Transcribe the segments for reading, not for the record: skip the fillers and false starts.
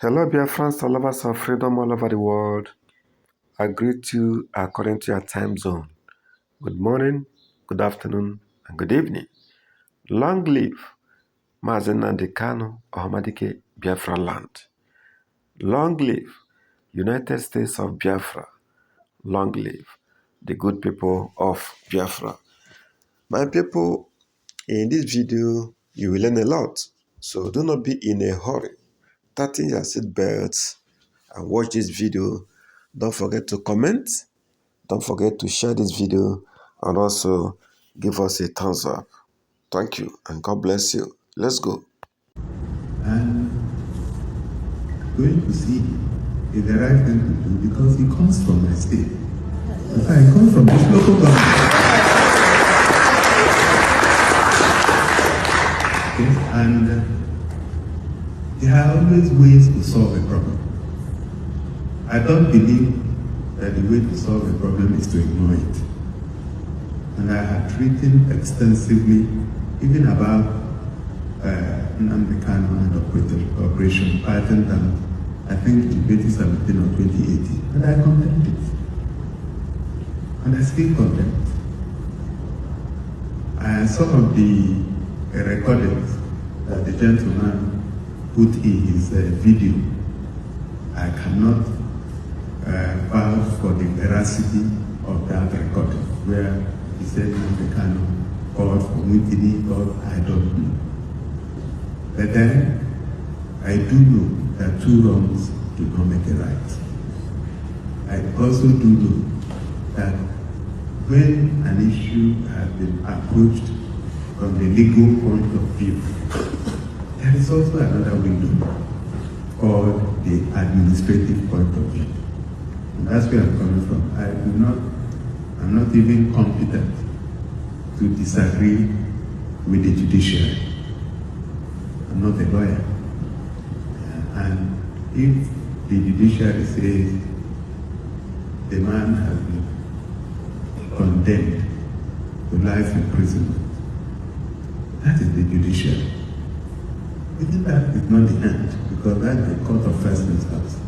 Hello, dear friends, all lovers of freedom all over the world. I greet you according to your time zone. Good morning, good afternoon, and good evening. Long live Mazi Nnamdi Kanu of Biafra land. Long live United States of Biafra. Long live the good people of Biafra. My people, in this video, you will learn a lot. So do not be in a hurry. Tighten your seatbelts and watch this video. Don't forget to comment. Don't forget to share this video and also give us a thumbs up. Thank you and God bless you. Let's go. And going to see is the right thing to do because he comes from my state. In fact, he comes from this local government. Yes, and there are always ways to solve a problem. I don't believe that the way to solve a problem is to ignore it. And I have written extensively, even about Nnamdi Kanu and Operation Python Dam, I think in 2017 or 2018, and I condemned it. And I still condemn it. And some of the recordings that the gentleman put in his video, I cannot vouch for the veracity of that recording, where he said Nnamdi Kanu called for mutiny, I don't know. But then, I do know that two wrongs do not make a right. I also do know that when an issue has been approached from the legal point of view, there is also another window called the administrative point of view. And that's where I'm coming from. I'm not even competent to disagree with the judiciary. I'm not a lawyer. And if the judiciary says the man has been condemned to life imprisonment, that is the judiciary. Even that is not the end, because that's the court of first instance.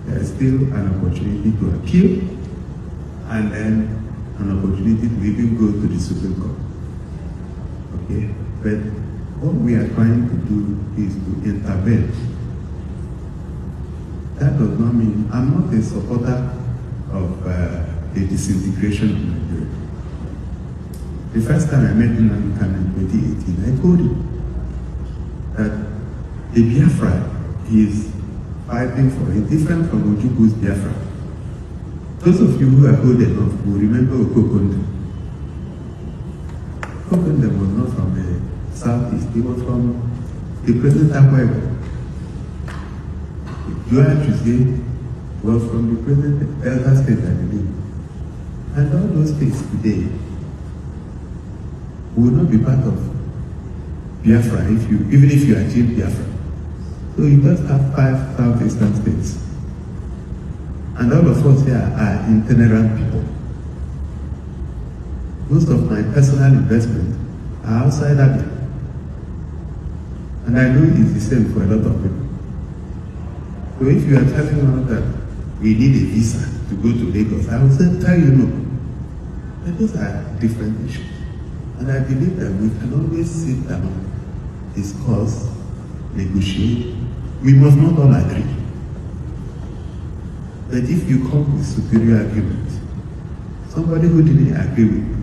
There is still an opportunity to appeal, and then an opportunity to even go to the Supreme Court. Okay? But what we are trying to do is to intervene. That does not mean I'm not a supporter of the disintegration of Nigeria. The first time I met Nnamdi Kanu in 2018, I told him that the Biafra is fighting for is different from Ojukwu's Biafra. Those of you who are old enough will remember Okokonde. Okokonde was not from the southeast, he was from the present Akwa Ibom. Joa Chuse was from the present Delta State, I believe. And all those states today will not be part of Biafra even if you achieve Biafra. So you just have 5 southeastern states. And all of us here are itinerant people. Most of my personal investments are outside Abia. And I know it's the same for a lot of people. So if you are telling us that we need a visa to go to Lagos, I will tell you no. But those are different issues. And I believe that we can always sit down, discuss, negotiate. We must not all agree. But if you come with superior arguments, somebody who didn't agree with you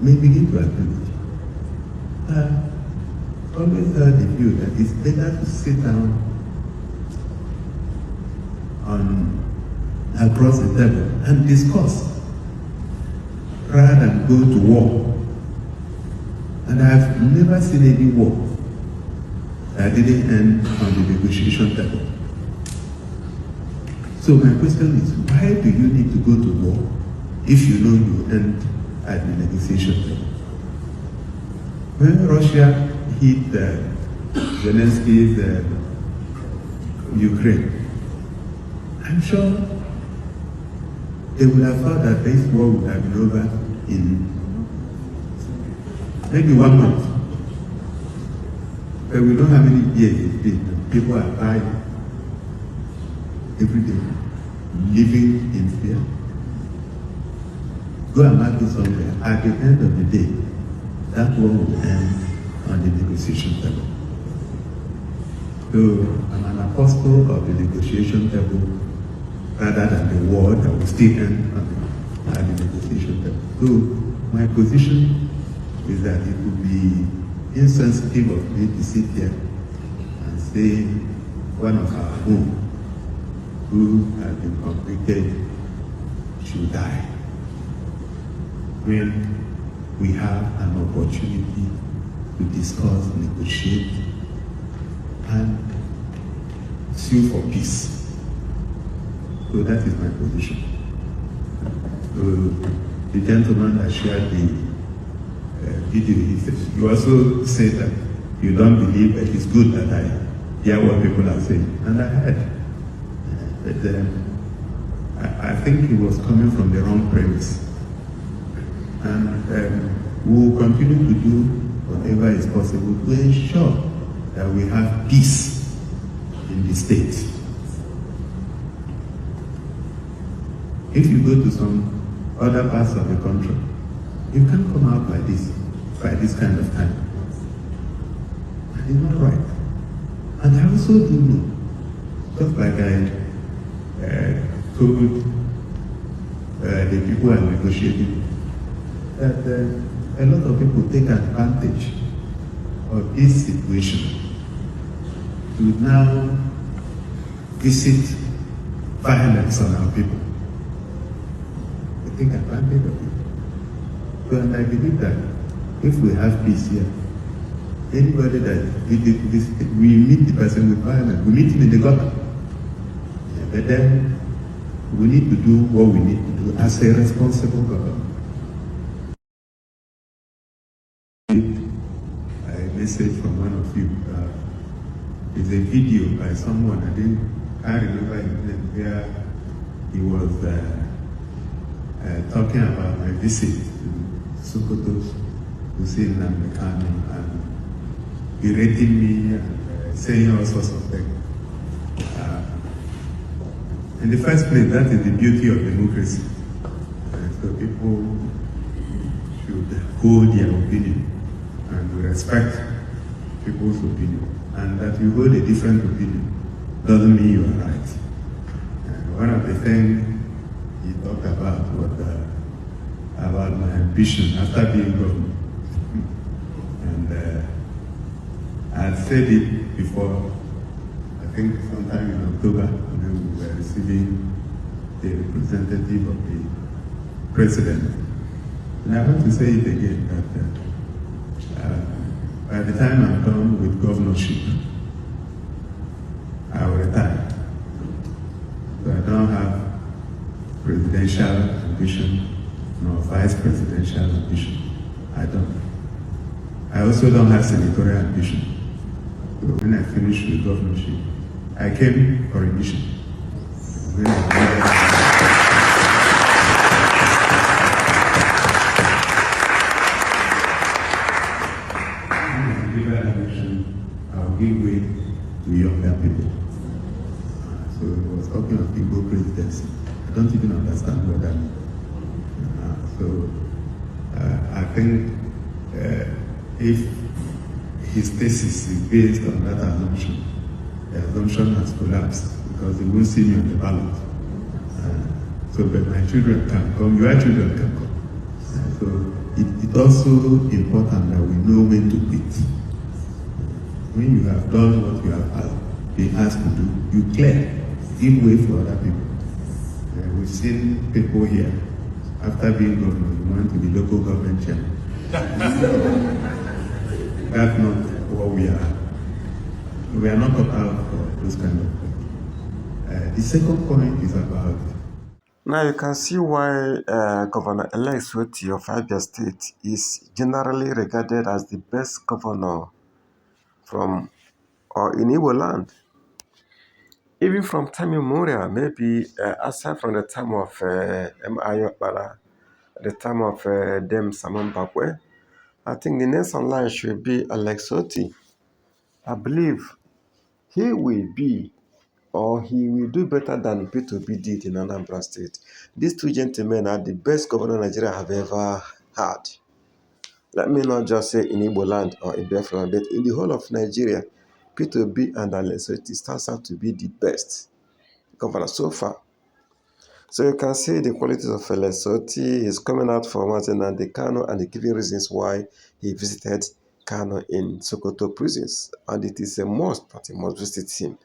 may begin to agree with you. I've always heard the view that it's better to sit down across the table and discuss rather than go to war. And I've never seen any war that didn't end on the negotiation table. So my question is, why do you need to go to war if you know you end at the negotiation table? When Russia hit Zelensky's Ukraine, I'm sure they would have thought that this war would have been over in maybe 1 month. But we don't have any years. People are dying. every day, living in fear. Go and mark it somewhere. At the end of the day, that war will end on the negotiation table. So I'm an apostle of the negotiation table rather than the war that will still end at the negotiation table. So my position is that it would be insensitive of me to sit here and say one of our own who has been convicted should die when we have an opportunity to discuss, negotiate, and sue for peace. So that is my position. So the gentleman that shared the video, you also said that you don't believe that it's good that I hear what people are saying. And I heard. But I think he was coming from the wrong premise. And we will continue to do whatever is possible to ensure that we have peace in the state. If you go to some other parts of the country, you can't come out by this kind of time. And it's not right. And I also do know, just like I told the people I'm negotiating, that a lot of people take advantage of this situation to now visit violence on our people. They take advantage of it. So, and I believe that if we have peace here, anybody that we meet the person with violence, we meet him in the gutter. Yeah, but then we need to do what we need to do as a responsible government. A message from one of you. It's a video by someone, I can't remember his name, where he was talking about my visit to Sokoto to see Nnamdi Kanu and berating me and saying all sorts of things. In the first place, that is the beauty of democracy. So people should hold their opinion, and we respect people's opinion. And that you hold a different opinion doesn't mean you are right. And one of the things he talked about was about my ambition after being governor. And I had said it before, I think sometime in October, when we were receiving the representative of the president. And I want to say it again, that by the time I'm done with governorship, I will retire. So I don't have presidential ambition, nor vice presidential ambition. I don't. I also don't have senatorial ambition. So when I finish with governorship, I came for a mission. When I deliver that mission, I'll give way to younger people. So it was talking of Igbo presidency. I don't even understand what that means. I think if his thesis is based on that assumption, the assumption has collapsed because he won't see me on the ballot. But my children can come, your children can come. So it's also important that we know when to quit. When you have done what you have been asked to do, you clear, give way for other people. We've seen people here, after being governor, you want to be local government chairman. That's not what we are. We are not cut out for those kind of things. The second point is about... Now you can see why Governor-elect Sweti of Abia State is generally regarded as the best governor from or in Igbo land. Even from time immemorial, maybe aside from the time of M.I.Okpara, the time of Dem Saman Bakwe, I think the next online should be Alex Oti. I believe he will be or he will do better than P2B did in Anambra State. These two gentlemen are the best governor Nigeria have ever had. Let me not just say in Igbo land or in Biafra land, but in the whole of Nigeria, P2B and Alesoti stands out to be the best governor so far. So you can see the qualities of Alesoti. He's coming out for Mazi Nnamdi Kanu and giving reasons why he visited Kanu in Sokoto prisons. And it is a must that he must visit him.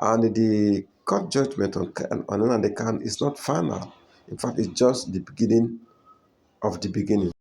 And the court judgment on Nnamdi Kanu is not final. In fact, it's just the beginning of the beginning.